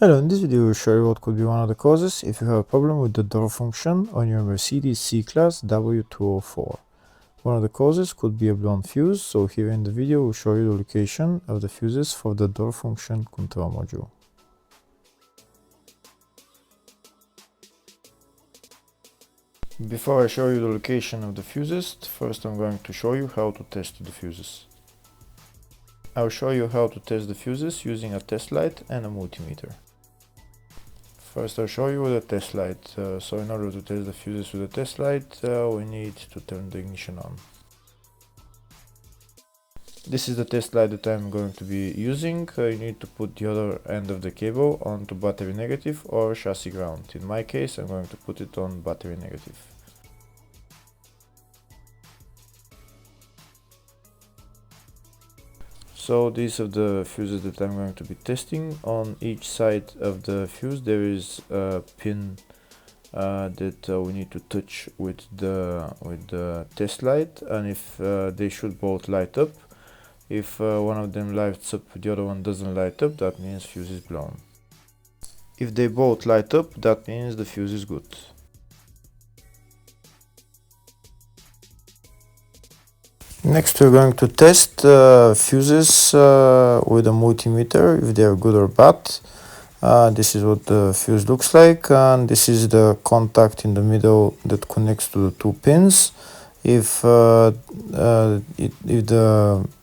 Hello, in this video we'll show you what could be one of the causes if you have a problem with the door function on your Mercedes C-Class W204. One of the causes could be a blown fuse, so here in the video we'll show you the location of the fuses for the door function control module. Before I show you the location of the fuses, first I'm going to show you how to test the fuses. I'll show you how to test the fuses using a test light and a multimeter. First I'll show you with a test light. So in order to test the fuses with a test light, we need to turn the ignition on. This is the test light that I'm going to be using. You need to put the other end of the cable onto battery negative or chassis ground. In my case I'm going to put it on battery negative. So these are the fuses that I'm going to be testing. On each side of the fuse there is a pin that we need to touch with the test light, and if they should both light up. If one of them lights up, the other one doesn't light up, that means fuse is blown. If they both light up, that means the fuse is good. Next we're going to test fuses with a multimeter, if they are good or bad. This is what the fuse looks like, and this is the contact in the middle that connects to the two pins. If the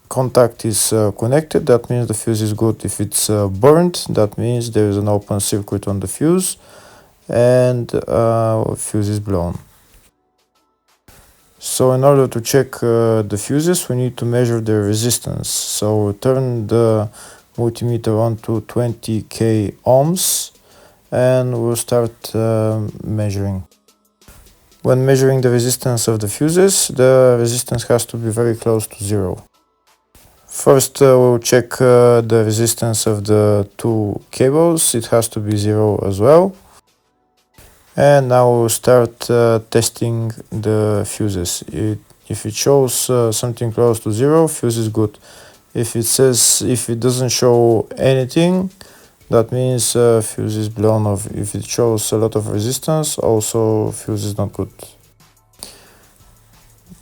contact is connected, that means the fuse is good. If it's burnt, that means there is an open circuit on the fuse and fuse is blown. So in order to check the fuses, we need to measure their resistance. So turn the multimeter on to 20k ohms and we'll start measuring. When measuring the resistance of the fuses, the resistance has to be very close to zero. First we'll check the resistance of the two cables. It has to be zero as well. And now we'll start testing the fuses. If it shows something close to zero, fuse is good. If it doesn't show anything, that means fuse is blown off. If it shows a lot of resistance, also fuse is not good.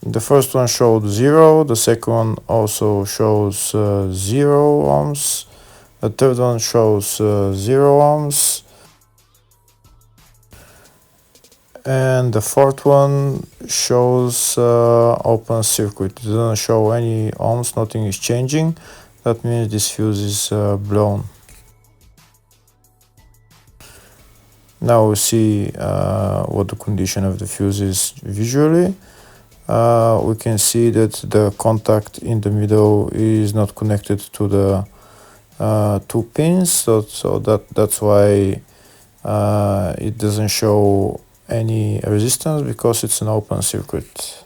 The first one showed 0, the second one also shows 0 ohms, the third one shows 0 ohms, and the fourth one shows open circuit. It doesn't show any ohms, nothing is changing. That means this fuse is blown. Now we'll see what the condition of the fuse is visually. We can see that the contact in the middle is not connected to the two pins, so that's why it doesn't show any resistance, because it's an open circuit.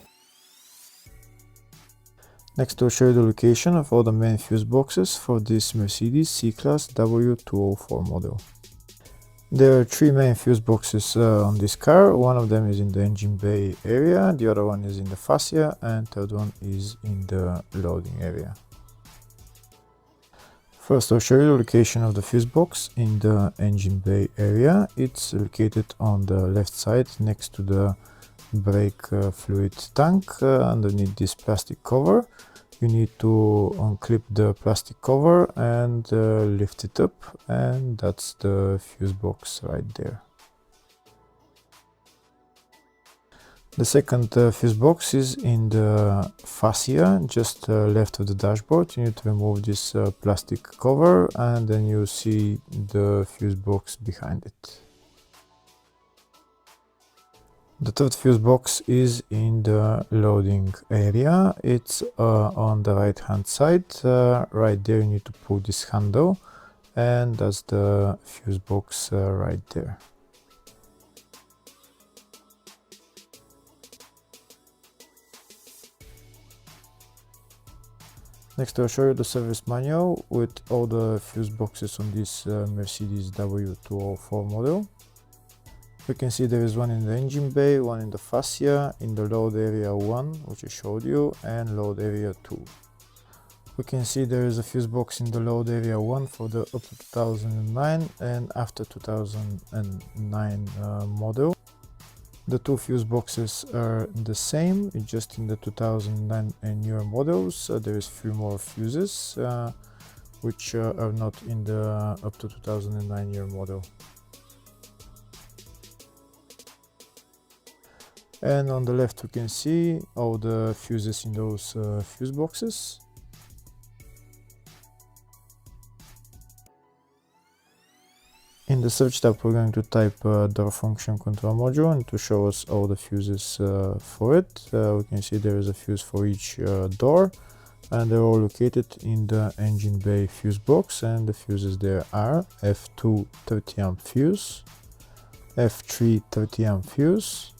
Next we'll show you the location of all the main fuse boxes for this Mercedes C-Class W204 model. There are three main fuse boxes on this car. One of them is in the engine bay area, the other one is in the fascia, and third one is in the loading area. First I'll show you the location of the fuse box in the engine bay area. It's located on the left side next to the brake fluid tank, underneath this plastic cover. You need to unclip the plastic cover and lift it up, and that's the fuse box right there. The second fuse box is in the fascia, just left of the dashboard. You need to remove this plastic cover, and then you see the fuse box behind it. The third fuse box is in the loading area. It's on the right hand side. Right there you need to pull this handle, and that's the fuse box right there. Next I'll show you the service manual with all the fuse boxes on this Mercedes W204 model. We can see there is one in the engine bay, one in the fascia, in the load area 1, which I showed you, and load area 2. We can see there is a fuse box in the load area 1 for the up to 2009 and after 2009 model. The two fuse boxes are the same, it's just in the 2009 and newer models there is few more fuses which are not in the up to 2009 year model. And on the left we can see all the fuses in those fuse boxes. In the search tab we're going to type door function control module, and to show us all the fuses for it, we can see there is a fuse for each door, and they're all located in the engine bay fuse box, and the fuses there are F2 30 amp fuse, F3 30 amp fuse.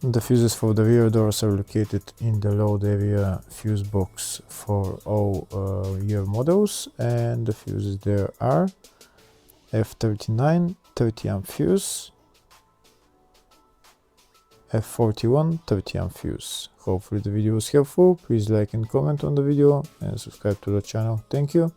The fuses for the rear doors are located in the load area fuse box for all year models, and the fuses there are F39 30 amp fuse, F41 30 amp fuse. Hopefully the video was helpful. Please like and comment on the video and subscribe to the channel. Thank you.